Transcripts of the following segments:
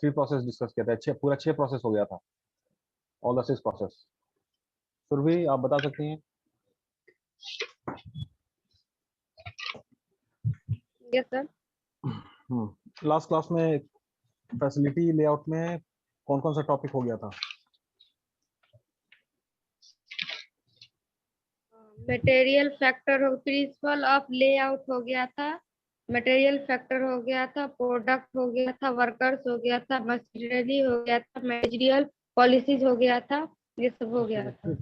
3 process discuss किया था, पूरा 6 प्रोसेस हो गया था, ऑल द 6 प्रोसेस। सुरभि आप बता सकती हैं? Yes sir. लास्ट क्लास में फैसिलिटी लेआउट में कौन कौन सा टॉपिक हो गया था? मटेरियल फैक्टर हो, प्रिंसिपल ऑफ लेआउट हो गया था, मटेरियल फैक्टर हो गया था, प्रोडक्ट हो गया था, वर्कर्स हो गया था, मशीनरी हो गया था, मटेरियल पॉलिसीज हो गया था, ये सब हो गया था।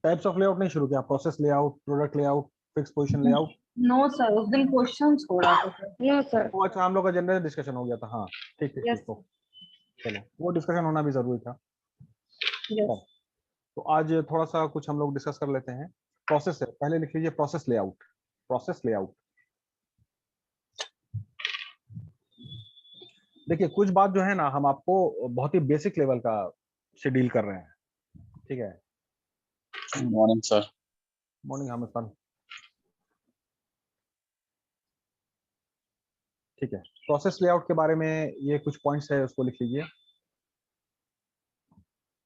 टाइप्स ऑफ लेआउट नहीं शुरू किया? Process layout, product layout, fix position layout? No sir, उस दिन क्वेश्चन छोड़ा था सर। No sir. अच्छा, हम लोग का जनरल डिस्कशन हो गया था। हाँ ठीक ठीक Yes. ठीक। तो चलो, वो डिस्कशन होना भी जरूरी था। यस। तो आज थोड़ा सा कुछ हम लोग डिस्कस कर लेते हैं। प्रोसेस है, पहले लिख लीजिए प्रोसेस लेआउट। प्रोसेस लेआउट, देखिए कुछ बात जो है ना, हम आपको बहुत ही बेसिक लेवल का से डील कर रहे हैं, ठीक है? Morning sir. Morning Hamid Khan. ठीक है, प्रोसेस लेआउट के बारे में ये कुछ पॉइंट्स है, उसको लिख लीजिए।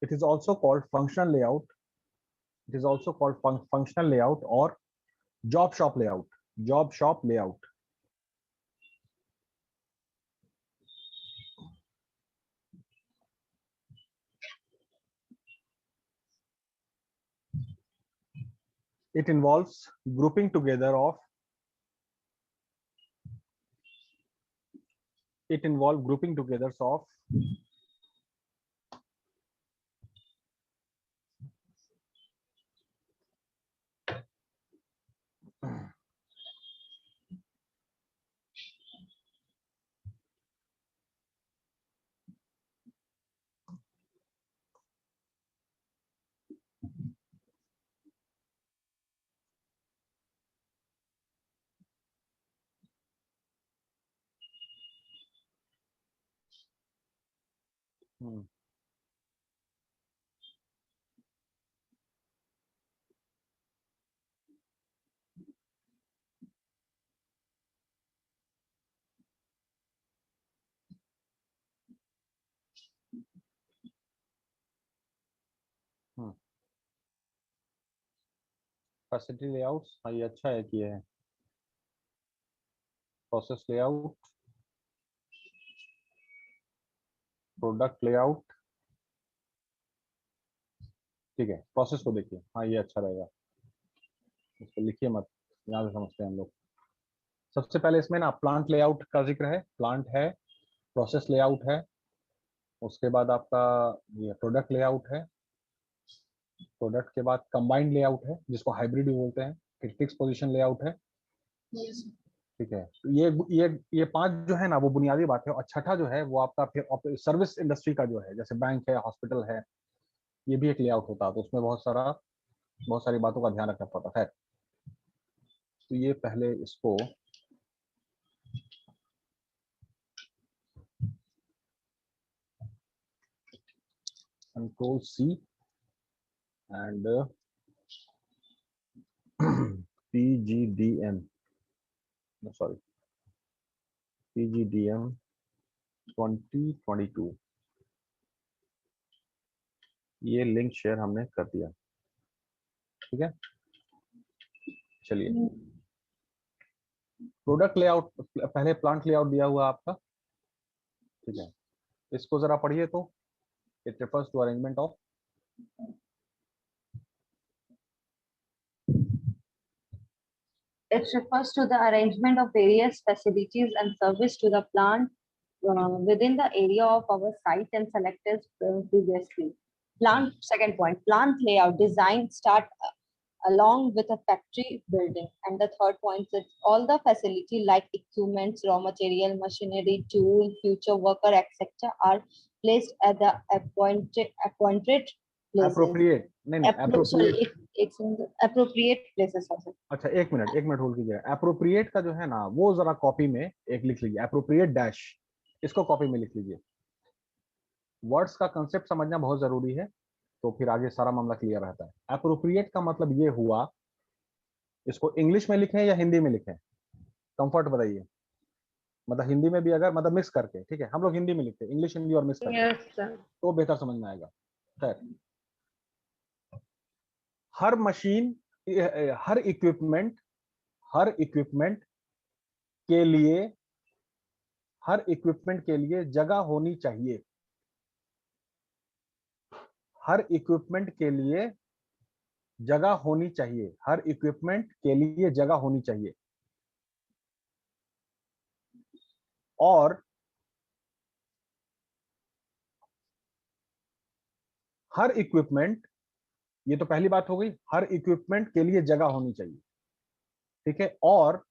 It is also called functional layout, it is also called functional layout और job shop layout, job shop layout. It involves grouping together of facility layouts. हाँ ये अच्छा है कि ये है प्रोसेस लेआउट, प्रोडक्ट लेआउट। ठीक है, प्रोसेस को देखिए, हाँ ये अच्छा रहेगा, इसको लिखिए मत, यहाँ से समझते हैं हम लोग। सबसे पहले इसमें ना प्लांट लेआउट का जिक्र है, प्लांट है, प्रोसेस लेआउट है, उसके बाद आपका ये प्रोडक्ट लेआउट है, प्रोडक्ट के बाद कंबाइंड लेआउट है जिसको हाइब्रिड भी बोलते हैं, फिर फिक्स पोजीशन लेआउट है। ठीक है, तो ये 5 जो है ना वो बुनियादी बात है। और छठा जो है वो आपका फिर सर्विस इंडस्ट्री का जो है, जैसे बैंक है, हॉस्पिटल है, ये भी एक लेआउट होता है, तो उसमें बहुत सारी बातों का ध्यान रखना पड़ता है। तो ये पहले इसको control C and PGDM, sorry PGDM 2022, ये लिंक शेयर हमने कर दिया। ठीक है, चलिए प्रोडक्ट लेआउट, पहले प्लांट लेआउट दिया हुआ आपका, ठीक है, इसको जरा पढ़िए तो। It refers to arrangement of It refers to the arrangement of various facilities and service to the plant within the area of our site and selected previously. Plant, second point, plant layout design start along with a factory building. And the third point is all the facility like equipments, raw material, machinery, tool, future worker, etc. are placed at the appointed places. Appropriate, नहीं appropriate, appropriate places also. अच्छा एक minute hold कीजिए। Appropriate का जो है ना वो जरा कॉपी में एक लिख लीजिए, अप्रोप्रिएट डैश, इसको कॉपी में लिख लीजिए। वर्ड्स का कंसेप्ट समझना बहुत जरूरी है, तो फिर आगे सारा मामला क्लियर रहता है। अप्रोप्रिएट का मतलब ये हुआ, इसको इंग्लिश में लिखें या हिंदी में लिखें, कंफर्ट बताइए। मतलब हिंदी में भी अगर मतलब मिक्स करके, ठीक है, हम लोग हिंदी में लिखते हैं, इंग्लिश हिंदी और मिक्स करके, यस सर। तो बेहतर समझ में आएगा। खैर, हर मशीन, हर इक्विपमेंट के लिए, हर इक्विपमेंट के लिए जगह होनी चाहिए। हर इक्विपमेंट के लिए जगह होनी चाहिए। हर इक्विपमेंट के लिए जगह होनी चाहिए। और हर इक्विपमेंट, ये तो पहली बात हो गई, हर इक्विपमेंट के लिए जगह होनी चाहिए, ठीक है। और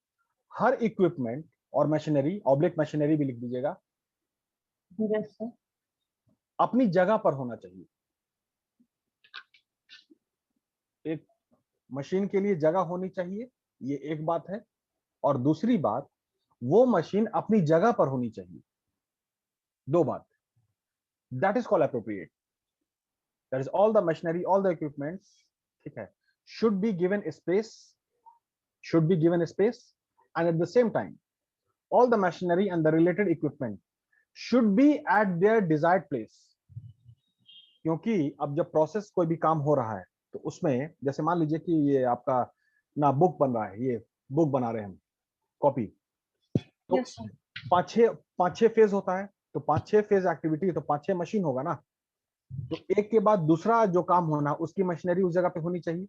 हर इक्विपमेंट और मशीनरी, ऑब्लिक मशीनरी भी लिख दीजिएगा, Yes, sir. अपनी जगह पर होना चाहिए। एक मशीन के लिए जगह होनी चाहिए, ये एक बात है। और दूसरी बात, वो मशीन अपनी जगह पर होनी चाहिए। दो बात, that is called appropriate. That is all the machinery, all the equipments, ठीक है, should be given space, and at the same time all the machinery and the related equipment should be at their desired place। क्योंकि अब जब process कोई भी काम हो रहा है तो उसमें जैसे मान लीजिए कि ये आपका ना बुक बन रहा है, ये बुक बना रहे हैं हम, कॉपी, तो Yes, sir. पांच छह फेज होता है, तो पांच छह फेज एक्टिविटी, तो पांच छह मशीन होगा ना, तो एक के बाद दूसरा जो काम होना उसकी मशीनरी उस जगह पे होनी चाहिए।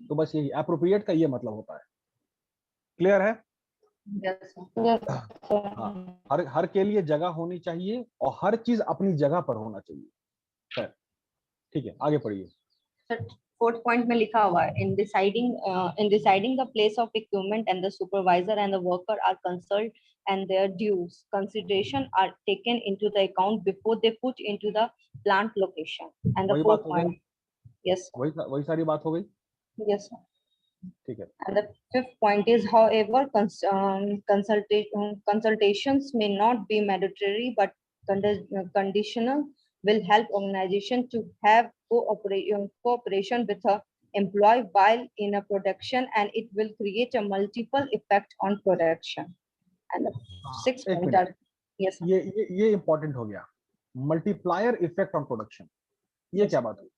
तो बस यही एप्रोप्रिएट का ये मतलब होता है। क्लियर है? Yes, sir. यस हाँ, सर। हर के लिए जगह होनी चाहिए और हर चीज अपनी जगह पर होना चाहिए। खैर, ठीक है, आगे पढ़िए। Sir, fourth point में लिखा हुआ है, in deciding the place of equipment and the supervisor and the worker are consulted and their dues consideration are taken into the account before they put into the plant location. And the वही बात fourth हो गई, point, yes, sir. वही सारी बात हो गई, Yes, sir. ठीक है। And the fifth point is, however, consultations may not be mandatory, but conditional will help organization to have cooperation with a employee while in a production, and it will create a multiple effect on production. And the sixth एक point minute, are, yes, sir. ये important हो गया, multiplier effect on production. ये क्या बात हुई?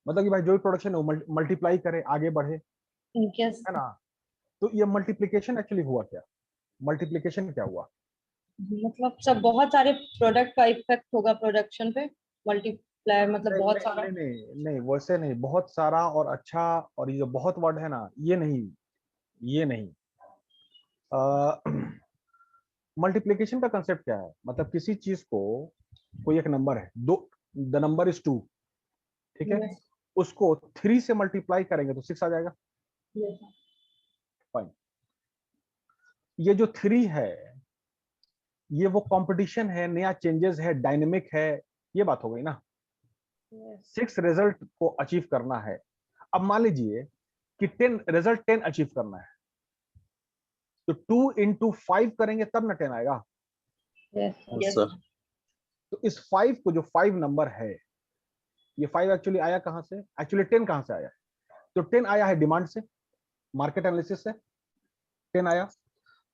मतलब कि भाई जो भी प्रोडक्शन है वो मल्टीप्लाई करे, आगे बढ़े, Yes, है ना। तो ये मल्टीप्लिकेशन एक्चुअली हुआ क्या? मल्टीप्लिकेशन क्या हुआ? मतलब सब बहुत सारे प्रोडक्ट का इफेक्ट होगा प्रोडक्शन पे, मल्टीप्लाई मतलब बहुत सारा। नहीं वैसे नहीं, बहुत सारा और अच्छा, और ये जो बहुत वर्ड है ना, ये नहीं। मल्टीप्लिकेशन का कंसेप्ट क्या है? मतलब किसी चीज को, कोई एक नंबर है, दो, द नंबर इज 2, ठीक है, Yes, उसको 3 से मल्टीप्लाई करेंगे तो 6 आ जाएगा। yes, fine. ये जो 3 है, ये वो कंपटीशन है, नया चेंजेस है, डायनेमिक है, ये बात हो गई ना। यस 6 रिजल्ट को अचीव करना है। अब मान लीजिए कि 10 अचीव करना है, तो 2 into 5 करेंगे तब ना 10 आएगा। Yes Yes, yes, sir. तो इस 5 को, जो 5 नंबर है, ये 5 एक्चुअली आया कहां से? एक्चुअली 10 कहां से आया? तो 10 आया है डिमांड से, मार्केट एनालिसिस से 10 आया।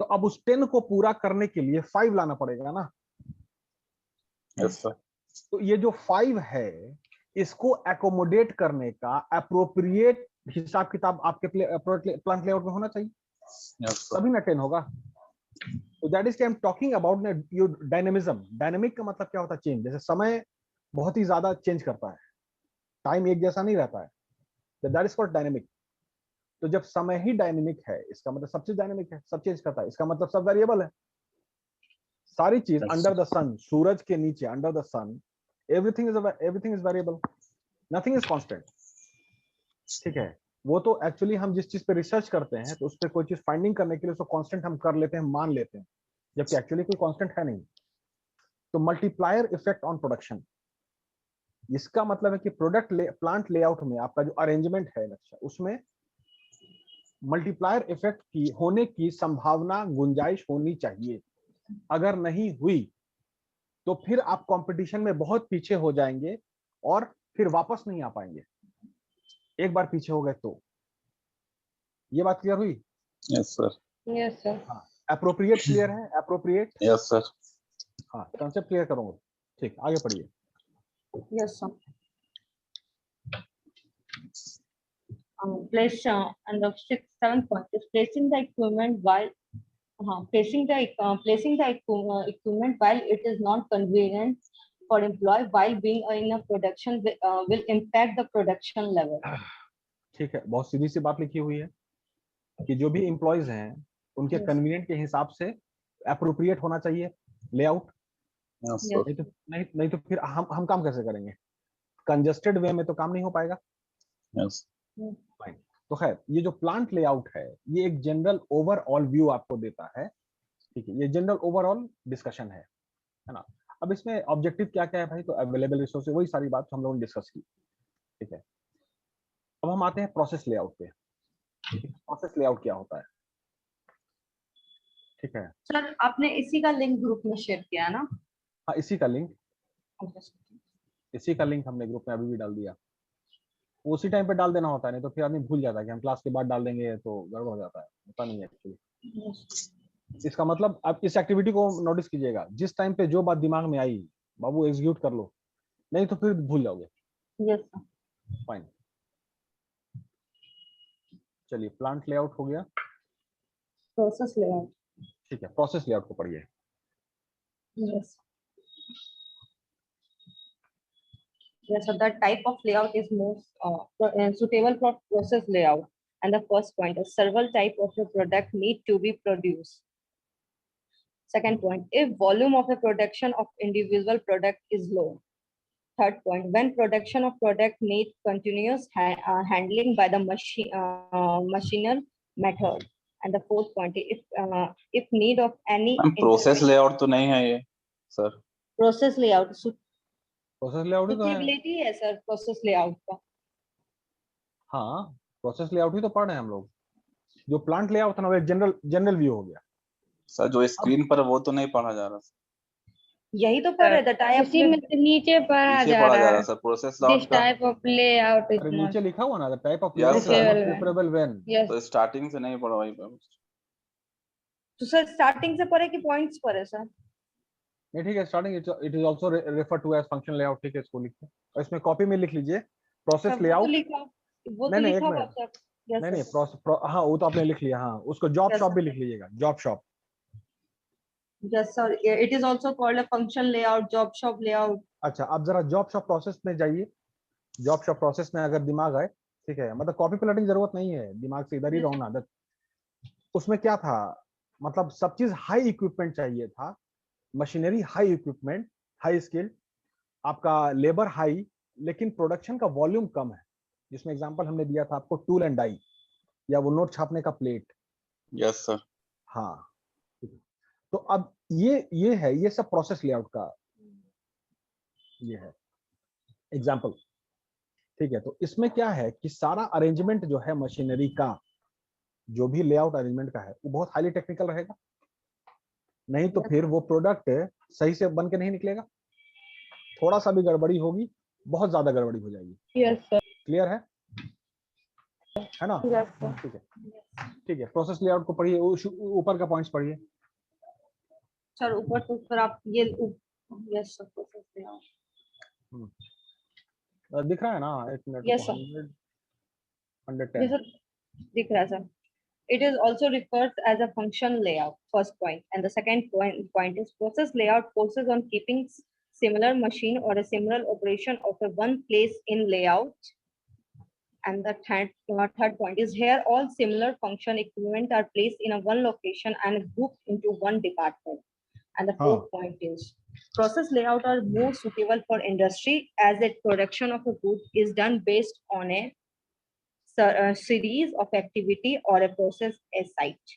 तो अब उस 10 को पूरा करने के लिए 5 लाना पड़ेगा ना। Yes, sir. तो ये जो 5 है, इसको एकोमोडेट करने का एप्रोप्रिएट हिसाब किताब आपके प्लांट लेआउट में होना चाहिए, Yes, sir. तभी ना 10 होगा। तो that is I am talking about your dynamism. Dynamic का मतलब क्या होता है? चेंज। जैसे समय बहुत ही ज्यादा चेंज करता है, टाइम एक जैसा नहीं रहता है, तो दैट इज कॉल्ड डायनेमिक। तो जब समय ही डायनेमिक है, इसका मतलब सब चीज डायनेमिक है, सब चेंज करता है, इसका मतलब सब वेरिएबल है। सारी चीज Yes, under sir. The sun, सूरज के नीचे, under the sun, everything is variable, nothing is constant, ठीक है। वो तो एक्चुअली हम जिस चीज पे रिसर्च करते हैं, तो उस पर कोई चीज फाइंडिंग करने के लिए उसको कांस्टेंट हम कर लेते हैं, मान लेते हैं, जबकि एक्चुअली कोई कांस्टेंट है नहीं। तो मल्टीप्लायर इफेक्ट ऑन प्रोडक्शन, इसका मतलब है कि प्लांट लेआउट में आपका जो अरेंजमेंट है नक्शा, उसमें मल्टीप्लायर इफेक्ट की होने की संभावना, गुंजाइश होनी चाहिए। अगर नहीं हुई तो फिर आप कंपटीशन में बहुत पीछे हो जाएंगे और फिर वापस नहीं आ पाएंगे, एक बार पीछे हो गए तो। ये बात क्लियर हुई? Yes, sir. Yes sir. हाँ, अप्रोप्रिएट क्लियर है? Appropriate, Yes, sir. हाँ कंसेप्ट क्लियर करूंगा। ठीक, आगे पढ़िए। Yes, sir. Place and the seventh point is placing the equipment while placing the equipment while it is not convenient for employee while being in a production will impact the production level. ठीक है, बहुत सीधी सी बात लिखी हुई है कि जो भी एम्प्लॉयज हैं उनके Yes. कन्वीनियंट के हिसाब से अप्रोप्रिएट होना चाहिए लेआउट। Yes, Yes. sir. नहीं तो फिर हम काम कैसे करेंगे? कंजस्टेड वे में तो काम नहीं हो पाएगा। Yes. फाइन, तो खैर ये जो प्लांट लेआउट है ये एक जनरल ओवरऑल व्यू आपको देता है। ठीक है, ये जनरल ओवरऑल डिस्कशन है ना। अब इसमें ऑब्जेक्टिव क्या क्या है भाई? तो अवेलेबल रिसोर्स, वही सारी बात हम लोगों ने डिस्कस की। ठीक है, अब हम आते हैं प्रोसेस लेआउट पे। प्रोसेस लेआउट क्या होता है? ठीक है, सर आपने इसी का लिंक ग्रुप में शेयर किया है ना? हाँ इसी का लिंक हमने ग्रुप में अभी भी डाल दिया। उसी टाइम पे डाल देना होता है, नहीं तो फिर आदमी भूल जाता है कि हम क्लास के बाद डाल देंगे तो गड़बड़ हो जाता है, होता नहीं है एक्चुअली। इसका मतलब आप इस एक्टिविटी को नोटिस कीजिएगा, जिस टाइम पे जो बात दिमाग में आई बाबू एग्जीक्यूट कर लो, नहीं तो फिर भूल जाओगे। Yes sir. फाइन, चलिए प्लांट लेआउट हो गया। प्रोसेस लेआउट, ठीक है, प्रोसेस लेआउट को पढ़िए। Yes yes, so that type of layout is most suitable for process layout. And the first point is several type of the product need to be produced. Second point, if volume of the production of individual product is low. Third point, when production of product need continuous handling by the machinery method. And the fourth point, if need of any Process layout तो नहीं है ये, sir. process layout process layout ही तो है। Suitability है sir process layout का। हाँ, प्रोसेस लेआउट ही तो पढ़ रहे हैं हम लोग। जो प्लांट लेआउट था ना वो एक जनरल व्यू हो गया। सर जो स्क्रीन पर वो तो नहीं पढ़ा जा रहा, यही तो पढ़ रहे थे टाइप इसी में से नीचे पढ़ा नीचे जा पढ़ा रहा जा रहा है। सर प्रोसेस दिस लेआउट का। टाइप ऑफ लेआउट इज अरे नॉट नीचे लिखा हुआ ना, the type of Yes, layout sir. Is preferable when. Yes तो स्टार्टिंग से नहीं पढ़ा वही पर। तो सर स्टार्टिंग से पढ़े कि पॉइंट्स पढ़े सर? नहीं ठीक है, starting it is also refer to as function layout. ठीक है, इसको लिखिए और इसमें कॉपी में लिख लीजिए प्रोसेस लेआउट। वो तो नहीं एक लिखा हुआ मिनट, सर। नहीं हाँ वो तो आपने लिख लिया। हाँ उसको जॉब Yes, शॉप sir. भी लिख लीजिएगा, job shop. Yes sir, it is also called a function layout, job shop layout. अच्छा, आप जरा जॉब शॉप प्रोसेस में जाइए। जॉब शॉप प्रोसेस में अगर दिमाग आए, ठीक है, मतलब कॉपी पे लटने की जरूरत नहीं है, दिमाग से इधर ही रहो ना। उसमें क्या था, मतलब सब चीज हाई इक्विपमेंट चाहिए था, machinery high equipment, high skill, आपका लेबर हाई, लेकिन प्रोडक्शन का वॉल्यूम कम है। जिसमें एग्जांपल हमने दिया था आपको टूल एंड डाई, या वो नोट छापने का प्लेट। Yes sir. हाँ, तो अब ये है, ये सब प्रोसेस लेआउट का ये है एग्जांपल। ठीक है, तो इसमें क्या है कि सारा अरेंजमेंट जो है मशीनरी का, जो भी लेआउट अरेंजमेंट का है वो बहुत हाईली टेक्निकल रहेगा, नहीं तो फिर वो प्रोडक्ट सही से बन के नहीं निकलेगा। थोड़ा सा भी गड़बड़ी होगी, बहुत ज्यादा गड़बड़ी हो जाएगी। Yes sir. क्लियर है ना? Yes sir. ठीक है, ठीक है, प्रोसेस लेआउट को पढ़िए, ऊपर का पॉइंट्स पढ़िए। सर ऊपर तो फिर आप ये यस सर प्रोसेस लेआउट दिख रहा है ना? एक मिनट, Yes, sir. 110। ये सर दिख रहा है sir. It is also referred as a function layout, first point. And the second point is process layout focuses on keeping similar machine or a similar operation of a one place in layout. And the third point is here all similar function equipment are placed in a one location and grouped into one department. And the fourth point is process layout are more suitable for industry as the production of a good is done based on a series of activity or a process a site.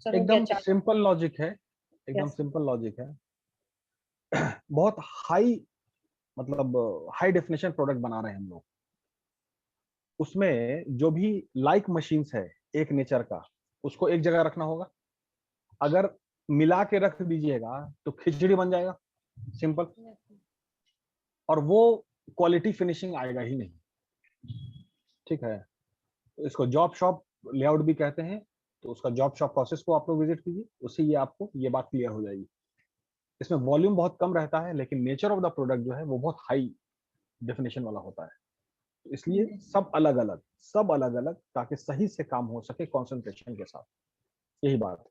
एकदम simple logic है, एकदम simple logic है। बहुत high, मतलब high definition product बना रहे हैं हम लोग। उसमें जो भी लाइक मशीन्स है एक नेचर का, उसको एक जगह रखना होगा। अगर मिला के रख दीजिएगा तो खिचड़ी बन जाएगा, सिंपल। और वो क्वालिटी फिनिशिंग आएगा ही नहीं। ठीक है, इसको जॉब शॉप लेआउट भी कहते हैं, तो उसका जॉब शॉप प्रोसेस को आप लोग विजिट कीजिए, उससे ये आपको ये बात क्लियर हो जाएगी। इसमें वॉल्यूम बहुत कम रहता है, लेकिन नेचर ऑफ द प्रोडक्ट जो है वो बहुत हाई डेफिनेशन वाला होता है। तो इसलिए सब अलग अलग ताकि सही से काम हो सके कंसंट्रेशन के साथ, यही बात है।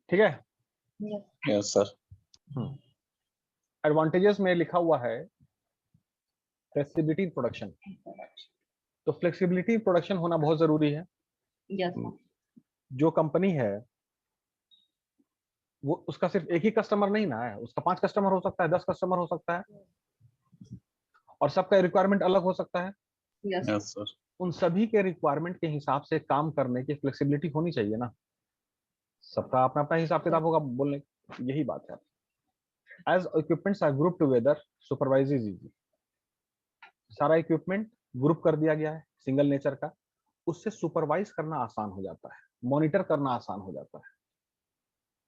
ठीक है। Yes sir. एडवांटेजेस में लिखा हुआ है फ्लेक्सिबिलिटी इन प्रोडक्शन। तो फ्लेक्सिबिलिटी इन प्रोडक्शन होना बहुत जरूरी है। Yes. जो कंपनी है वो उसका सिर्फ एक ही कस्टमर नहीं ना है, उसका 5 कस्टमर हो सकता है, 10 कस्टमर हो सकता है, और सबका रिक्वायरमेंट अलग हो सकता है। Yes. Yes sir. उन सभी के रिक्वायरमेंट के हिसाब से काम करने की फ्लेक्सिबिलिटी होनी चाहिए ना। सबका अपना अपना हिसाब किताब होगा बोलने, यही बात है। As equipments are group together, supervise is easy. सारा इक्विपमेंट ग्रुप कर दिया गया है सिंगल नेचर का, उससे सुपरवाइज करना आसान हो जाता है, मॉनिटर करना आसान हो जाता है।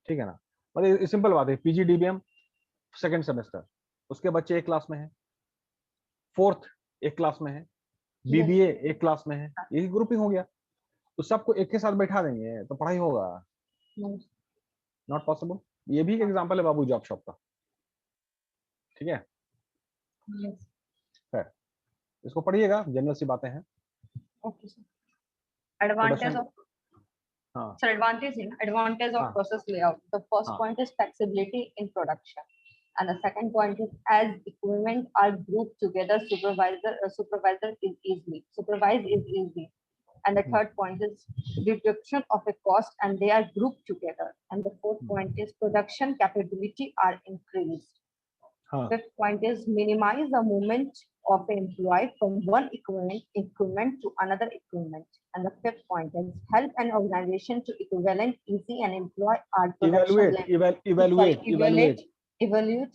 ठीक है ना। मतलब सिंपल बात है, पीजीडीबीएम सेकंड सेमेस्टर, उसके बच्चे एक क्लास में हैं, फोर्थ एक क्लास में है, बीबीए एक क्लास में है, यही ग्रुपिंग हो गया। तो सबको एक के साथ बैठा देंगे तो पढ़ाई होगा? Not possible. ये भी एक एग्जांपल है बाबू जॉब शॉप का। ठीक है। इसको पढ़िएगा, जनरल सी बातें हैं। Okay, sir. Advantage of हाँ sir, advantage of हाँ process layout. The first हाँ point is flexibility in production, and the second point is as equipment are grouped together, supervisor is easy. And the third point is reduction of a cost, and they are grouped together. And the fourth point is production capability are increased. हाँ Fifth point is minimize the movement of an employee from one equipment to another equipment. And the fifth point is help an organization to equivalent easy and employ our production evaluate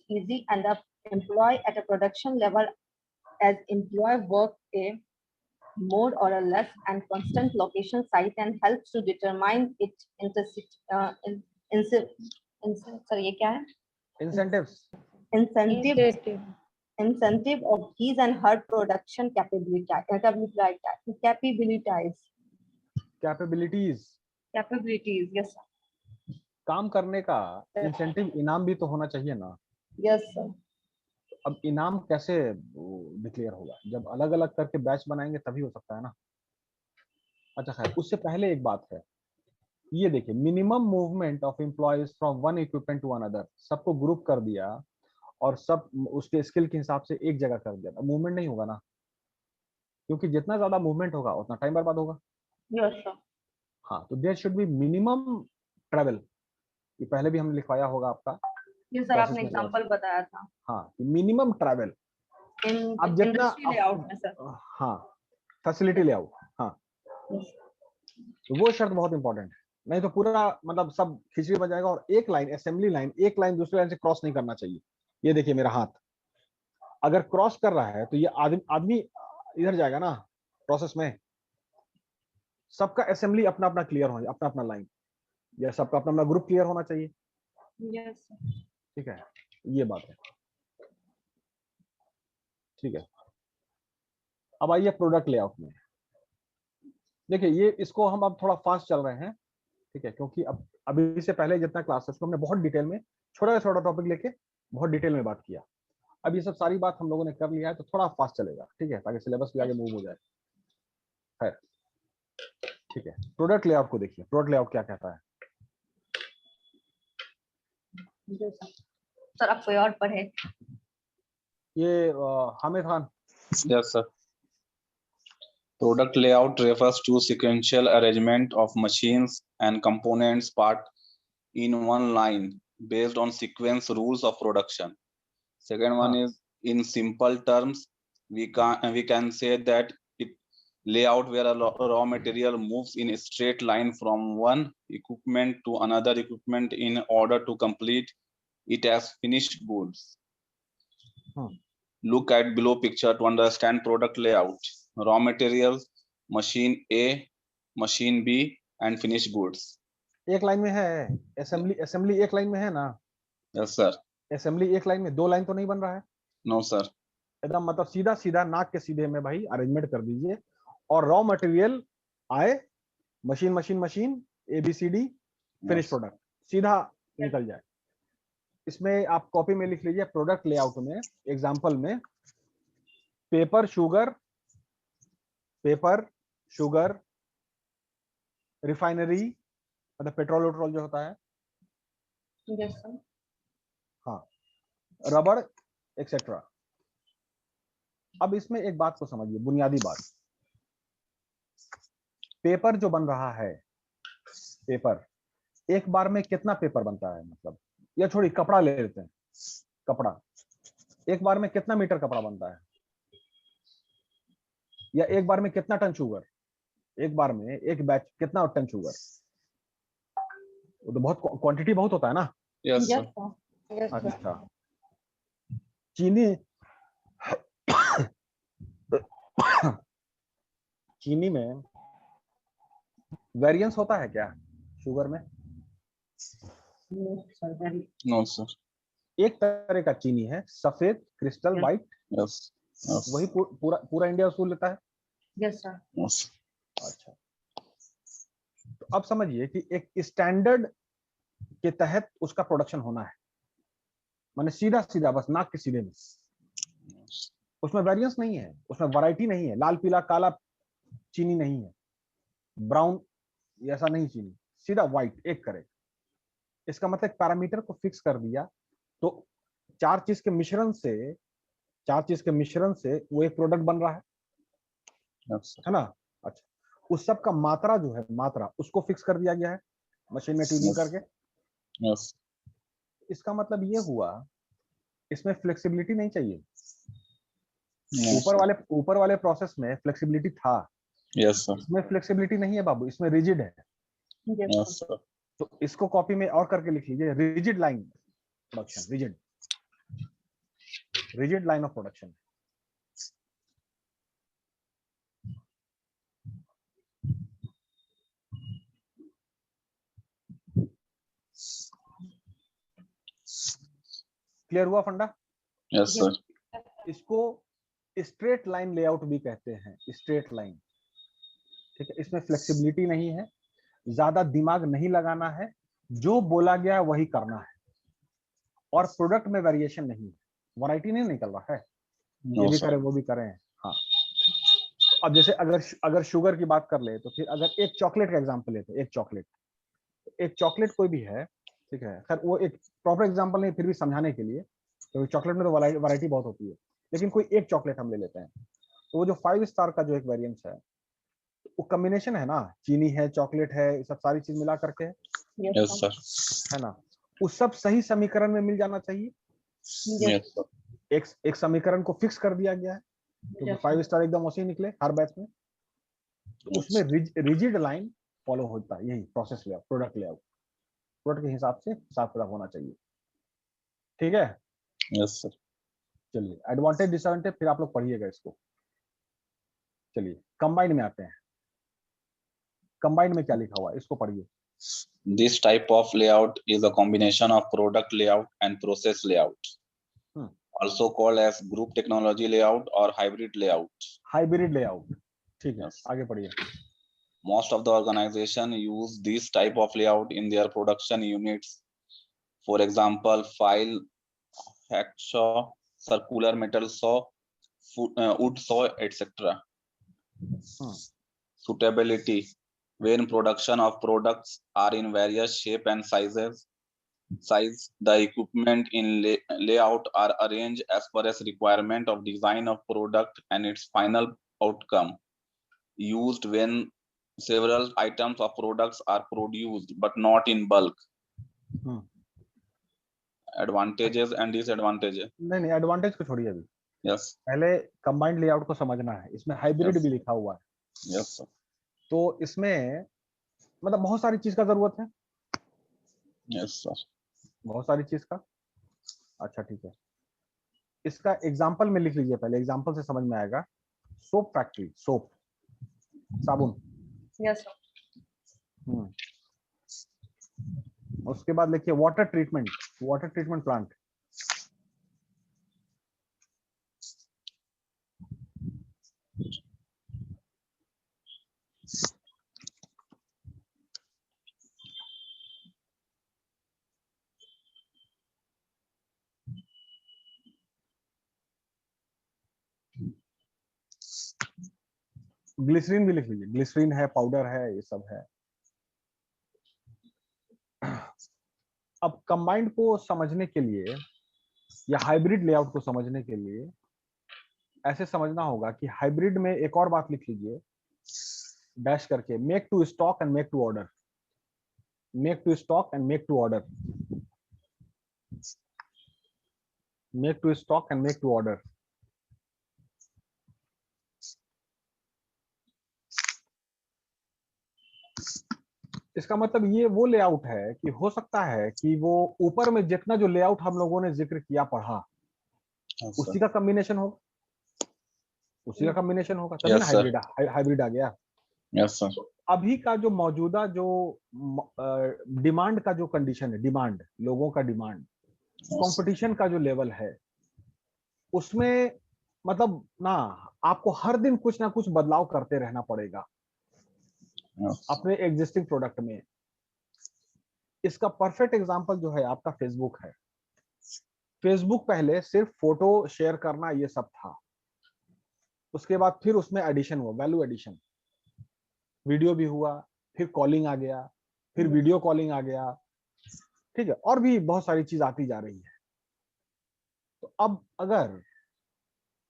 easy and the employee at a production level as employee work a more or a less and constant location site and helps to determine its incentives, incentive of his and her production capabilities. Yes sir. काम करने का incentive, इनाम भी तो होना चाहिए ना। Yes sir. अब इनाम कैसे डिक्लेयर होगा? जब अलग अलग करके बैच बनाएंगे तभी हो सकता है ना। अच्छा खैर, उससे पहले एक बात है, ये देखिए, minimum movement of employees from one equipment to another, सबको ग्रुप कर दिया और सब उसके स्किल के हिसाब से एक जगह कर दिया, मूवमेंट नहीं होगा ना, क्योंकि जितना ज्यादा मूवमेंट होगा उतना टाइम बर्बाद होगा। Yes sir. हाँ, तो there should be minimum travel. ये पहले भी हमने लिखवाया होगा आपका। ये सर आपने एग्जांपल बताया था। हाँ, मिनिमम ट्रैवल। अब जितना लेआउट में सर, हाँ, फैसिलिटी लेआउट, हाँ, तो वो शर्त बहुत इंपॉर्टेंट है। नहीं तो पूरा मतलब सब खिचड़ी बन जाएगा। और एक लाइन, असेंबली लाइन, एक लाइन दूसरी लाइन से क्रॉस नहीं करना चाहिए। ये देखिए मेरा हाथ अगर क्रॉस कर रहा है तो ये आदमी इधर जाएगा ना प्रोसेस में। सबका असेंबली अपना अपना क्लियर हो, अपना अपना लाइन, या सबका अपना अपना ग्रुप क्लियर होना चाहिए। यस ठीक है, ये बात है। ठीक है, अब आइए प्रोडक्ट लेआउट में। देखिए ये इसको हम अब थोड़ा फास्ट चल रहे हैं, ठीक है, क्योंकि अब अभी से पहले जितना क्लास है उसको हमने बहुत डिटेल में, छोटा छोटा टॉपिक लेके बहुत डिटेल में बात किया। अब ये सब सारी बात हम लोगों ने कर लिया है, तो थोड़ा फास्ट चलेगा, ठीक है, ताकि सिलेबस भी आगे मूव हो जाए। है ठीक है। प्रोडक्ट लेआउट को देखिए, प्रोडक्ट लेआउट क्या कहता है। सर आप कोई और पढ़े। ये Hamid Khan. Yes sir. Product layout refers to sequential arrangement of machines and components part in one line based on sequence rules of production. Second one is, in simple terms, we can say that it layout where a raw material moves in a straight line from one equipment to another equipment in order to complete it as finished goods. Look at below picture to understand product layout. Raw materials, machine A, machine B, and finished goods. एक line में है। Assembly एक line में है ना। Yes sir. Assembly एक line में, दो लाइन तो नहीं बन रहा है। No sir. एकदम मतलब सीधा सीधा नाक के सीधे में भाई अरेंजमेंट कर दीजिए, और रॉ मटेरियल आए machine machine machine, ABCD, finish Yes. Product, सीधा निकल जाए। इसमें आप कॉपी में लिख लीजिए, प्रोडक्ट लेआउट में एग्जांपल में पेपर शुगर रिफाइनरी, मतलब पेट्रोल वेट्रोल जो होता है, Yes, sir. हाँ, रबड़ एक्सेट्रा। अब इसमें एक बात को समझिए, बुनियादी बात, पेपर जो बन रहा है, पेपर एक बार में कितना पेपर बनता है, मतलब, या छोड़ी कपड़ा ले लेते हैं, कपड़ा एक बार में कितना मीटर कपड़ा बनता है, या एक बार में कितना टन शुगर, एक बार में एक बैच कितना टन शुगर, वो तो बहुत क्वांटिटी बहुत होता है ना। Yes, Yes, sir. sir. Yes, sir. अच्छा, चीनी चीनी में वेरिएंस होता है क्या शुगर में? No, sir. Very. No, sir. एक तरह का चीनी है, सफेद crystal Yes. White, Yes. Yes. वही पूरा पूरा इंडिया उसूल लेता है। Yes, sir. Yes. अच्छा, तो अब समझिए कि एक स्टैंडर्ड के तहत उसका प्रोडक्शन होना है, माने सीधा सीधा बस नाक के सीधे में, उसमें वेरिएंस नहीं है, उसमें वैरायटी नहीं है, लाल पीला काला चीनी नहीं है, ब्राउन ऐसा नहीं चीनी, सीधा व्हाइट एक करे। इसका मतलब पैरामीटर को फिक्स कर दिया तो चार चीज के मिश्रण से वो एक प्रोडक्ट बन रहा Yes, sir. है ना। अच्छा, उस सब का मात्रा जो है, मात्रा उसको फिक्स कर दिया गया है मशीन में ट्यूनिंग Yes. करके। Yes. इसका मतलब ये हुआ, इसमें फ्लेक्सिबिलिटी नहीं चाहिए। Yes, sir. ऊपर वाले प्रोसेस में फ्लेक्सिबिलिटी था, Yes, sir. इसमें फ्लेक्सिबिलिटी नहीं है बाबू, इसमें रिजिड है। Yes, Yes, sir. sir. तो इसको कॉपी में और करके लिख लीजिए, rigid line production, rigid line of production. Clear हुआ फंडा? Yes, sir. इसको स्ट्रेट लाइन लेआउट भी कहते हैं, स्ट्रेट लाइन, ठीक है। इसमें फ्लेक्सिबिलिटी नहीं है, ज्यादा दिमाग नहीं लगाना है, जो बोला गया वही करना है, और प्रोडक्ट में वेरिएशन नहीं है, वैरायटी नहीं निकल रहा है, ये No, भी sir. करें वो भी करें। हाँ, अब जैसे अगर शुगर की बात कर ले तो फिर अगर एक चॉकलेट का एग्जांपल लेते हैं, एक चॉकलेट कोई भी है, ठीक है, खैर वो एक प्रॉपर एग्जांपल नहीं, फिर भी समझाने के लिए, क्योंकि चॉकलेट में तो वैरायटी बहुत होती है, लेकिन कोई एक चॉकलेट हम ले लेते हैं, तो वो जो 5 स्टार का जो एक वेरिएंस है, वो कॉम्बिनेशन है ना, चीनी है, चॉकलेट है, ये सब सारी चीज मिला करके Yes, Yes, sir. sir. है ना, उस सब सही समीकरण में मिल जाना चाहिए। Yes, sir. एक समीकरण को फिक्स कर दिया गया है, क्योंकि Yes, 5 स्टार एकदम वैसे ही निकले हर बैच में, तो उसमें Yes. रिजिड लाइन फॉलो होता है, यही process layout, product layout, product के हिसाब से हिसाब किताब होना चाहिए, ठीक है। Yes, sir. चलिए, एडवांटेज डिसएडवांटेज फिर आप लोग पढ़िएगा इसको। चलिए कंबाइंड में आते हैं, कंबाइंड में क्या लिखा हुआ है इसको पढ़िए। This type of layout is a combination of product layout and process layout, Hmm. also called as group technology layout or hybrid layout. Hybrid layout, ठीक है, Yes. आगे पढ़िए। Most of the organization use this type of layout in their production units. For example, file, hacksaw, circular metal saw, wood saw, etc. Hmm. Suitability. When production of products are in various shape and sizes, the equipment in layout are arranged as per as requirement of design of product and its final outcome. Used when several items of products are produced but not in bulk. Hmm. Advantages and disadvantages. नहीं, advantage को छोड़िए अभी, Yes. पहले combined layout को समझना है। इसमें hybrid Yes. भी लिखा हुआ है, Yes, sir. तो इसमें मतलब बहुत सारी चीज का जरूरत है, Yes, sir. बहुत सारी चीज का। अच्छा ठीक है, इसका एग्जाम्पल में लिख लीजिए, पहले एग्जाम्पल से समझ में आएगा। सोप फैक्ट्री, सोप साबुन, Yes, sir. उसके बाद लिखिए वाटर ट्रीटमेंट प्लांट, ग्लिसरीन भी लिख लीजिए, ग्लिसरीन है, पाउडर है, ये सब है। अब कंबाइंड को समझने के लिए या हाइब्रिड लेआउट को समझने के लिए ऐसे समझना होगा कि हाइब्रिड में एक और बात लिख लीजिए डैश करके, make to stock and make to order, make to stock and make to order, make to stock and make to order. इसका मतलब ये वो लेआउट है कि हो सकता है कि वो ऊपर में जितना जो लेआउट हम लोगों ने जिक्र किया पढ़ा उसी का कॉम्बिनेशन होगा, उसी का कॉम्बिनेशन होगा, तभी Yes, ना sir. हाइब्रिड आ गया। यस सर, अभी का जो मौजूदा जो डिमांड का जो कंडीशन है, डिमांड, लोगों का डिमांड, कंपटीशन का जो लेवल है, उसमें मतलब ना आपको हर दिन कुछ ना कुछ बदलाव करते रहना पड़ेगा अपने एग्जिस्टिंग प्रोडक्ट में। इसका परफेक्ट एग्जांपल जो है आपका फेसबुक है। फेसबुक पहले सिर्फ फोटो शेयर करना ये सब था, उसके बाद फिर उसमें एडिशन हुआ, वैल्यू एडिशन, वीडियो भी हुआ, फिर कॉलिंग आ गया, फिर वीडियो कॉलिंग आ गया, ठीक है, और भी बहुत सारी चीज आती जा रही है। तो अब अगर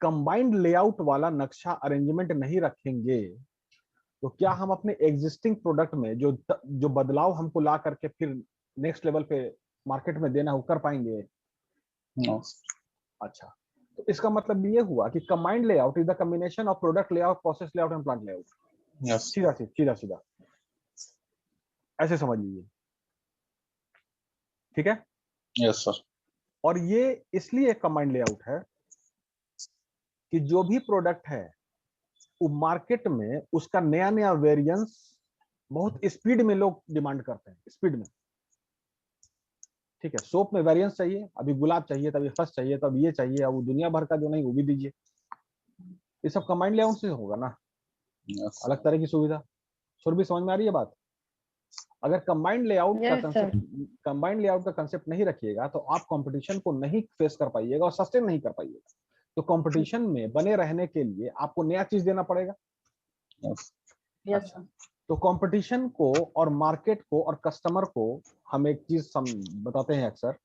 कंबाइंड लेआउट वाला नक्शा अरेंजमेंट नहीं रखेंगे तो क्या हम अपने एग्जिस्टिंग प्रोडक्ट में जो बदलाव हमको ला करके फिर नेक्स्ट लेवल पे मार्केट में देना हो कर पाएंगे? अच्छा, तो इसका मतलब ये हुआ कि combined layout is the combination of product layout, process layout and plant layout. Yes, सीधा सीधा सीधा ऐसे समझ लीजिए, ठीक है। यस सर, और ये इसलिए कंबाइंड लेआउट है कि जो भी प्रोडक्ट है वो मार्केट में उसका नया नया वेरिएंस बहुत स्पीड में लोग डिमांड करते हैं, स्पीड में, ठीक है। सोप में वेरिएंस चाहिए, अभी गुलाब चाहिए, तभी फर्स्ट चाहिए, तब ये चाहिए, अब वो दुनिया भर का जो नहीं वो भी दीजिए। ये सब कंबाइंड लेआउट से होगा ना, यस, अलग तरह की सुविधा। सुर भी समझ में आ रही है बात? अगर कंबाइंड लेआउट का Yes, sir. Concept, combined layout का कंसेप्ट नहीं रखिएगा तो आप कंपटीशन को नहीं फेस कर पाइएगा और सस्टेन नहीं कर पाइएगा। तो कंपटीशन में बने रहने के लिए आपको नया चीज देना पड़ेगा। Yes, Yes, sir. तो कंपटीशन को और मार्केट को और कस्टमर को हम एक चीज बताते हैं अक्सर।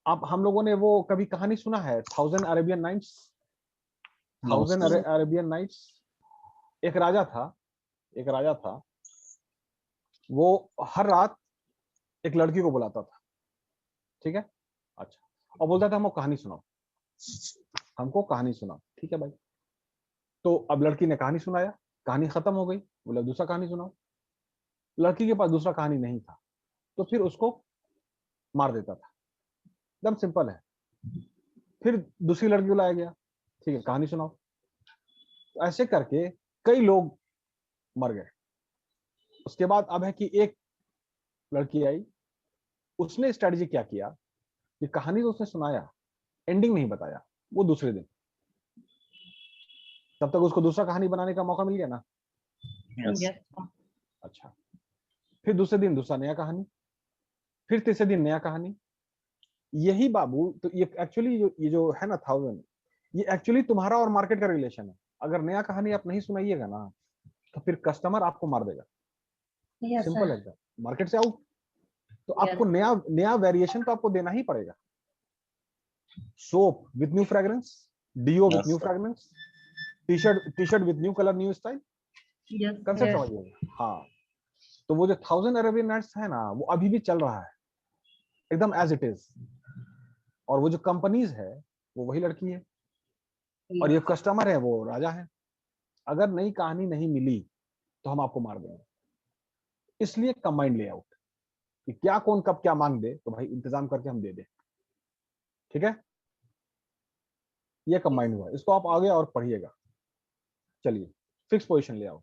अब हम लोगों ने वो कभी कहानी सुना है, 1000 अरेबियन नाइट्स? 1000 Arabian nights. एक राजा था, एक राजा था, वो हर रात एक लड़की को बुलाता था, ठीक है, अच्छा, और बोलता था हमको कहानी सुनाओ, हमको कहानी सुनाओ, ठीक है भाई। तो अब लड़की ने कहानी सुनाया, कहानी खत्म हो गई, बोला दूसरा कहानी सुनाओ। लड़की के पास दूसरा कहानी नहीं था, तो फिर उसको मार देता था, एकदम सिंपल है। फिर दूसरी लड़की को लाया गया, ठीक है, कहानी सुनाओ। तो ऐसे करके कई लोग मर गए। उसके बाद अब है कि एक लड़की आई, उसने स्ट्रेटजी क्या किया कि कहानी तो उसने सुनाया, एंडिंग नहीं बताया। वो दूसरे दिन, तब तक उसको दूसरा कहानी बनाने का मौका मिल गया ना। Yes, Yes, sir. अच्छा, फिर दूसरे दिन दूसरा नया कहानी, फिर तीसरे दिन नया कहानी। यही बाबू, तो ये एक्चुअली ये जो है ना 1000, ये एक्चुअली तुम्हारा और मार्केट का रिलेशन है। अगर नया कहानी आप नहीं सुनाइएगा ना तो फिर कस्टमर आपको मार देगा, Yes, सिंपल sir. है, मार्केट से आउट। तो आपको Yes. नया नया वेरिएशन तो आपको देना ही पड़ेगा। Soap with new fragrance, deo with Yes, new sir. Fragrance, T shirt with new colour new style, Yes. Concept Yes. समझिएगा। हाँ, तो वो जो 1000 अरेबियन नाइट्स है ना, वो अभी भी चल रहा है एकदम एज इट इज। और वो जो कंपनीज है वो वही लड़की है, और ये कस्टमर है वो राजा है। अगर नई कहानी नहीं मिली तो हम आपको मार देंगे। इसलिए कंबाइंड लेआउट, कि क्या कौन कब क्या मांग दे तो भाई इंतजाम करके हम दे दें, ठीक है। ये कंबाइंड हुआ, इसको आप आगे और पढ़िएगा। चलिए, फिक्स पोजीशन ले आओ।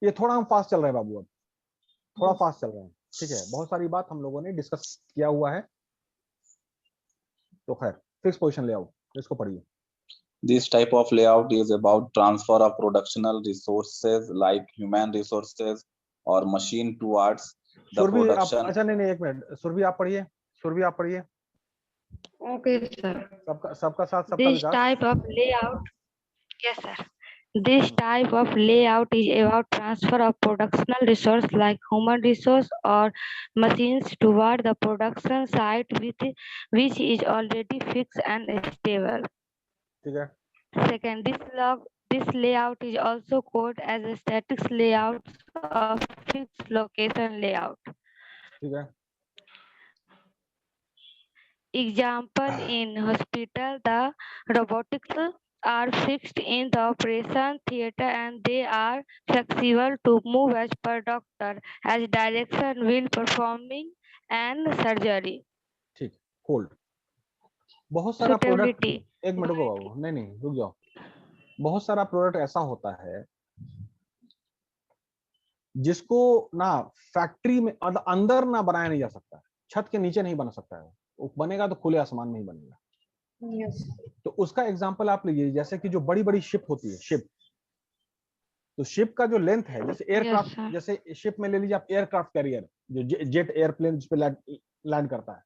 ये थोड़ा हम फास्ट चल रहे हैं बाबू, अब थोड़ा फास्ट चल रहे हैं, ठीक है। बहुत सारी बात हम लोगों ने डिस्कस किया हुआ है, तो खैर फिक्स पोजीशन ले आओ, इसको पढ़िए। This type of layout is about transfer of productional resources like human resources or machine towards the Surabhi आप, production. अच्छा नहीं एक मिनट, सुरभि आप पढ़िए, सुरभि आप पढ़िए। Okay, sir. सबका सबका साथ सबका This Vikas. type of layout, yes, sir. This type of layout is about transfer of productional resource like human resource or machines toward the production site which is already fixed and stable. ठीक है, Second, this layout is also called as a static layout of fixed location layout. ठीक है, Example, in hospital, the robotics are fixed in the operation theater and they are flexible to move as per doctor as direction while performing and surgery. ठीक, hold. बहुत सारा product, Suitability. एक minute रुको बाबू, नहीं नहीं रुक जाओ। बहुत सारा प्रोडक्ट ऐसा होता है जिसको ना फैक्ट्री में अंदर ना बनाया नहीं जा सकता है, छत के नीचे नहीं बना सकता है, वो बनेगा तो खुले आसमान में ही बनेगा। Yes. तो उसका एग्जांपल आप लीजिए, जैसे कि जो बड़ी बड़ी शिप होती है, शिप, तो शिप का जो लेंथ है, जैसे एयरक्राफ्ट, sir. जैसे शिप में ले लीजिए आप एयरक्राफ्ट कैरियर, जो जेट एयरप्लेन जिस पे लैंड करता है,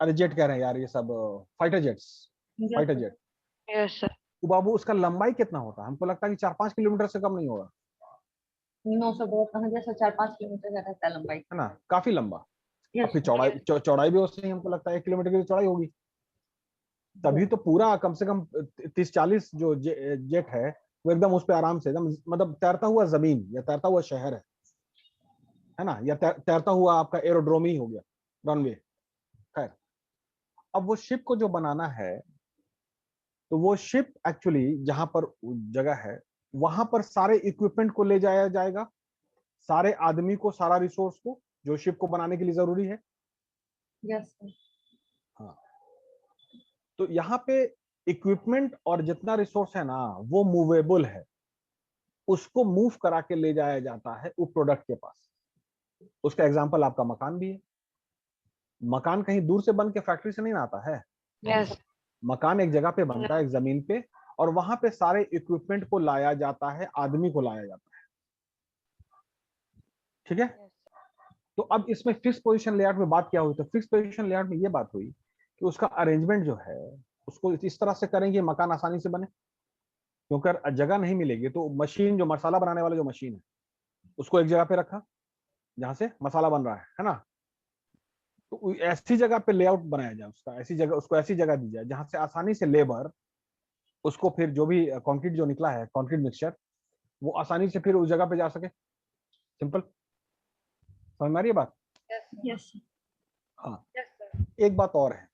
अरे जेट कह रहे हैं यार, ये सब fighter jets, fighter jet, Yes, sir. तो बाबू उसका लंबाई कितना होता है? हमको लगता है कि 4-5 किलोमीटर से कम नहीं होगा, 900 बहुत कहाँ, जैसे 4-5 किलोमीटर का रहता है लंबाई। है ना, काफी लंबा। Yes. और फिर चौड़ाई चौड़ाई भी उससे हमको लगता है 1 किलोमीटर की चौड़ाई होगी, तभी तो पूरा कम से कम 30-40 जो जेट है वो एकदम उस पे आराम से एकदम, मतलब तैरता हुआ जमीन या तैरता हुआ शहर है ना, या तैरता हुआ आपका एरोड्रोम ही हो गया, रनवे। खैर, अब वो शिप को जो बनाना है, तो वो शिप एक्चुअली जहां पर जगह है वहां पर सारे इक्विपमेंट को ले जाया जाएगा, सारे आदमी को, सारा रिसोर्स को जो शिप को बनाने के लिए जरूरी है। Yes, sir. हाँ, तो यहाँ पे इक्विपमेंट और जितना रिसोर्स है ना वो मूवेबल है, उसको मूव करा के ले जाया जाता है वो प्रोडक्ट के पास। उसका एग्जांपल आपका मकान भी है। मकान कहीं दूर से बन के फैक्ट्री से नहीं आता है, Yes. मकान एक जगह पे बनता है, एक जमीन पे, और वहां पे सारे इक्विपमेंट को लाया जाता है, आदमी को लाया जाता है। ठीक है, तो अब इसमें फिक्स पोजीशन लेआउट में बात क्या हुई? तो फिक्स पोजीशन लेआउट में ये बात हुई कि उसका अरेंजमेंट जो है उसको इस तरह से करेंगे मकान आसानी से बने, क्योंकि जगह नहीं मिलेगी तो मशीन, जो मसाला बनाने वाला जो मशीन है, उसको एक जगह पे रखा जहां से मसाला बन रहा है ना, तो ऐसी जगह पे लेआउट बनाया जाए उसका, ऐसी जगह, उसको ऐसी जगह दी जाए जहां से आसानी से लेबर उसको, फिर जो भी कंक्रीट जो निकला है, कंक्रीट मिक्सचर, वो आसानी से फिर उस जगह पे जा सके। सिंपल, समझ में आ रही है बात? Yes. हाँ, एक बात और है,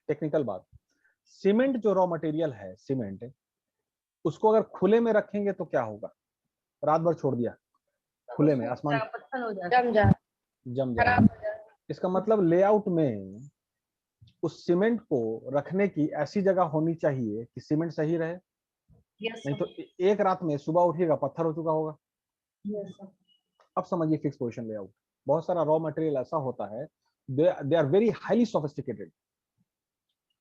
टेक्निकल बात। सीमेंट जो रॉ मटेरियल है, सीमेंट, उसको अगर खुले में रखेंगे तो क्या होगा? रात भर छोड़ दिया खुले में, आसमान पत्थर हो जाएगा। जम जाएगा। इसका मतलब लेआउट में उस सीमेंट को रखने की ऐसी जगह होनी चाहिए कि सीमेंट सही रहे, Yes, नहीं sir. तो एक रात में सुबह उठिएगा पत्थर हो चुका होगा। Yes, sir. अब समझिए फिक्स पोजीशन लेआउट। बहुत सारा रॉ मटेरियल ऐसा होता है, they are very highly sophisticated,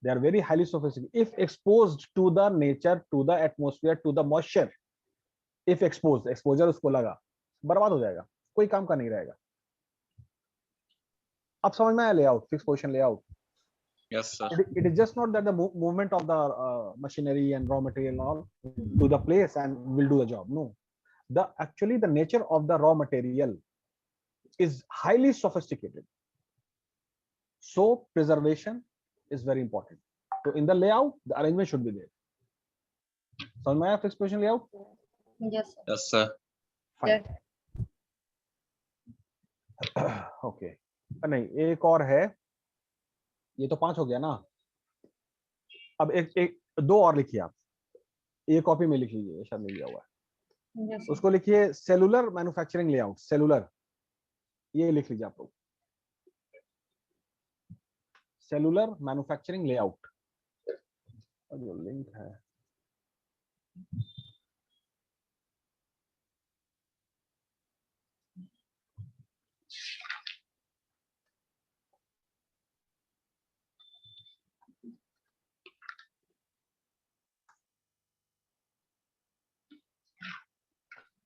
they are very highly sophisticated if exposed to the nature, to the atmosphere, to the moisture, if exposed, exposure उसको लगा, बर्बाद हो जाएगा, कोई काम का नहीं रहेगा। अब समझ में आया layout, fix position layout? Yes, sir. It is just not that the movement of the machinery and raw material and all to the place and will do the job. No, the actually the nature of the raw material is highly sophisticated, so preservation is very important. So in the layout the arrangement should be there. समझ में आया fix position layout? Yes, sir. Yes, sir. Fine, okay. नहीं, एक और है, ये तो 5 हो गया ना। अब एक 2 और लिखिए आप, ये कॉपी में लिख लीजिए, ये शायद मिल गया हुआ है। Yes, sir. उसको लिखिए सेलुलर मैन्युफैक्चरिंग लेआउट, सेलुलर, ये लिख लीजिए आप लोग, सेलुलर मैन्युफैक्चरिंग लेआउट। और जो लिंक है,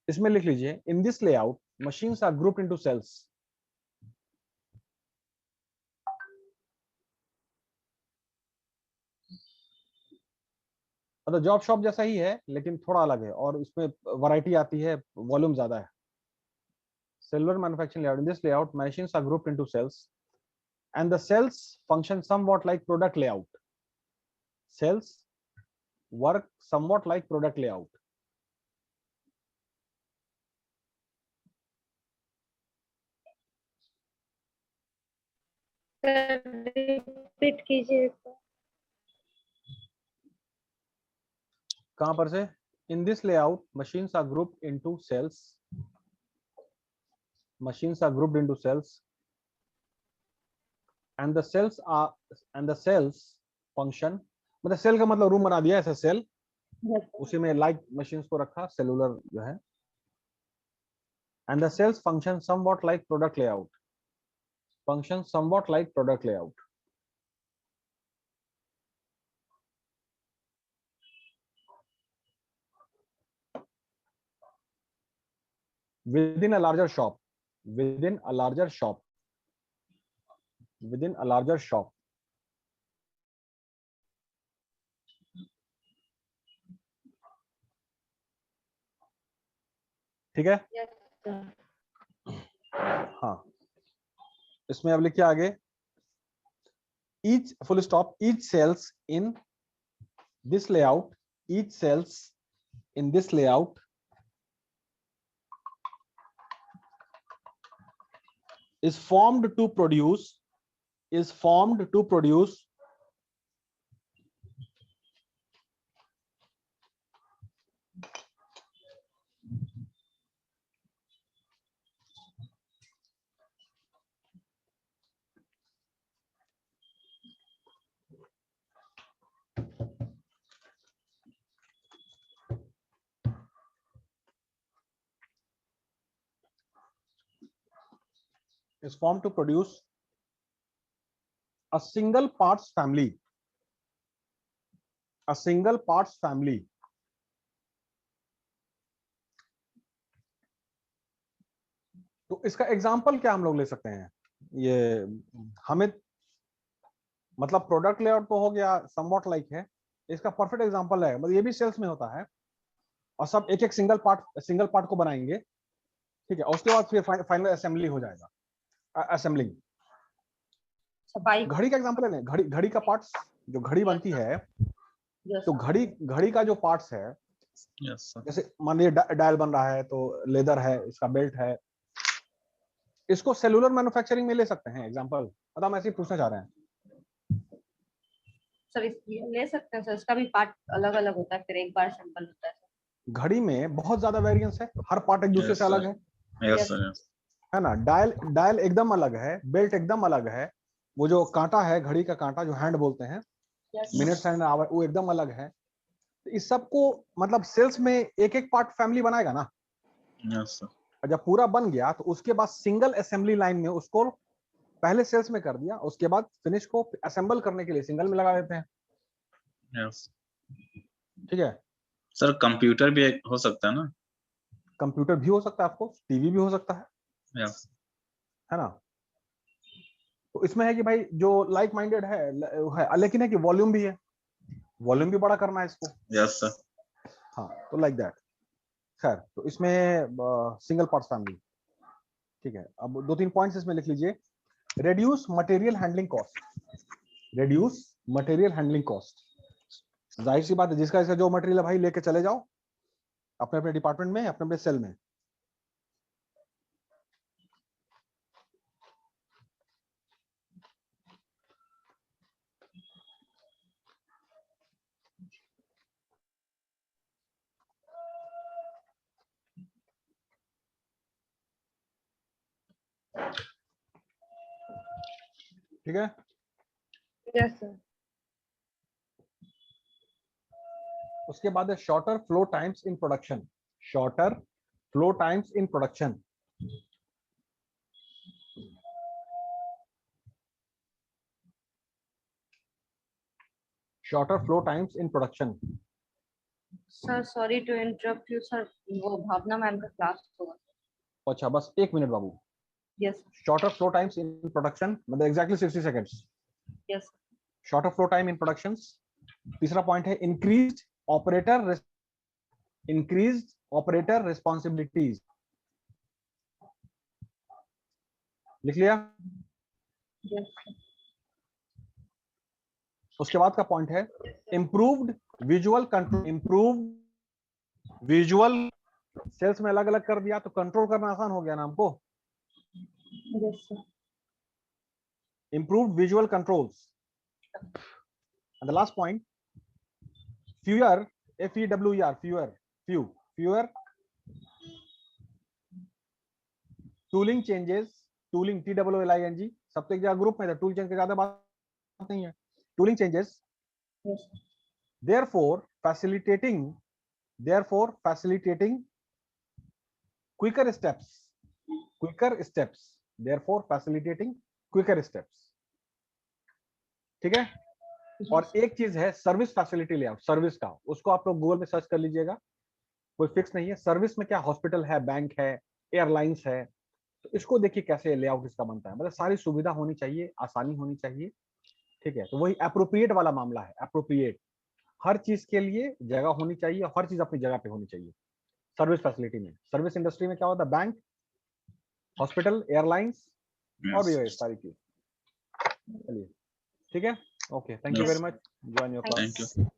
इसमें लिख लीजिए in this layout machines are grouped into cells. मतलब जॉब शॉप जैसा ही है लेकिन थोड़ा अलग है और इसमें वैरायटी आती है, वॉल्यूम ज्यादा है। Cellular manufacturing layout, in this layout machines are grouped into cells and the cells function somewhat like product layout. Cells work somewhat like product layout. Repeat कीजिए। कहां पर से? In this layout machines are grouped into cells. Machines are grouped into cells and the cells function, मतलब cell का मतलब room बना दिया ऐसा सेल, Yes. उसी में लाइक मशीन्स को रखा, सेलुलर जो है। And the cells function somewhat like product layout. Function somewhat like product layout. Within a larger shop, within a larger shop, within a larger shop. ठीक है? Yes, sir. हाँ, इसमें अब लिखिए आगे, each full stop, each cells in this layout, each cells in this layout is formed to produce a single parts family, a single parts family. तो इसका example क्या हम लोग ले सकते हैं? ये हमें मतलब प्रोडक्ट लेआउट तो हो गया, समवॉट लाइक है, इसका परफेक्ट एग्जांपल है, मतलब ये भी सेल्स में होता है और सब एक एक सिंगल पार्ट को बनाएंगे, ठीक है, और उसके बाद फिर फाइनल असेंबली हो जाएगा, असेंबलिंग। घड़ी का एग्जांपल है, घड़ी का पार्ट्स, जो घड़ी बनती है, तो घड़ी का जो पार्ट्स है, जैसे मान लीजिए डायल बन रहा है तो लेदर है, इसका बेल्ट है, इसको सेलुलर मैन्युफैक्चरिंग में ले सकते हैं एग्जांपल, मतलब हम ऐसे ही पूछना चाह रहे हैं। सर ले सकते हैं सर, इसका भी पार्ट अलग अलग होता है, फिर एक बार असेंबल होता है। घड़ी में बहुत ज्यादा वेरिएंस है, हर पार्ट एक दूसरे से अलग है, है ना? डायल एकदम अलग है, बेल्ट एकदम अलग है, वो जो कांटा है, घड़ी का कांटा जो हैंड बोलते हैं, मिनट्स एंड आवर, वो एकदम अलग है। तो इस सबको मतलब सेल्स में एक एक पार्ट फैमिली बनाएगा ना। Yes sir. और जब पूरा बन गया तो उसके बाद सिंगल असेंबली लाइन में उसको पहले सेल्स में कर दिया, उसके बाद फिनिश को असेंबल करने के लिए सिंगल में लगा देते हैं। यस ठीक है सर। कंप्यूटर भी हो सकता है ना? कंप्यूटर भी हो सकता है, आपको टीवी भी हो सकता है, यस है ना? तो इसमें है कि भाई जो लाइक माइंडेड है, लेकिन है कि वॉल्यूम भी है, वॉल्यूम भी बड़ा करना है इसको। Yes sir. हाँ, तो लाइक दैट। खैर, तो इसमें सिंगल पार्ट्स फैमिली, ठीक है। अब 2-3 पॉइंट्स इसमें लिख लीजिए। Reduce material handling cost, reduce material handling cost. जाहिर सी बात है, जिसका इसका जो मटेरियल है भाई लेके चले जाओ अपने अपने डिपार्टमेंट में, अपने अपने सेल में। ठीक है? Yes, sir. उसके बाद है shorter flow times in production, shorter flow times in production. Shorter flow times in production. Sir sorry to interrupt you sir, वो भावना मैम का क्लास होगा। अच्छा, बस 1 मिनट बाबू। Yes shorter flow times in production मतलब exactly 60 seconds. Yes shorter flow time in productions. तीसरा point है increased operator increased operator responsibilities. लिख लिया? Yes. उसके बाद का पॉइंट है improved visual control. improved visual, cells में अलग अलग कर दिया तो कंट्रोल करना आसान हो गया ना हमको. Yes, sir. Improved visual controls. And the last point, fewer, fewer, fewer tooling changes, tooling TOOLING, सब तो एक जगह ग्रुप में था, टूल चेंज की ज्यादा बात नहीं है. Tooling changes, Yes. therefore facilitating quicker steps, therefore facilitating quicker steps. ठीक है. और एक चीज है सर्विस फैसिलिटी लेआउट, सर्विस का, उसको आप लोग गूगल में सर्च कर लीजिएगा, कोई फिक्स नहीं है. सर्विस में क्या, हॉस्पिटल है, बैंक है, एयरलाइंस है, तो इसको देखिए कैसे लेआउट इसका बनता है. मतलब सारी सुविधा होनी चाहिए, आसानी होनी चाहिए. ठीक है, तो वही एप्रोप्रिएट वाला मामला है. एप्रोप्रिएट, हर चीज के लिए जगह होनी चाहिए, हर चीज अपनी जगह पे होनी चाहिए. सर्विस फैसिलिटी में, सर्विस इंडस्ट्री में क्या होता है, बैंक, हॉस्पिटल, एयरलाइंस और भी है सारी चीज. चलिए ठीक है, okay, thank you Yes. Very much. Join your Thank class. Thank you.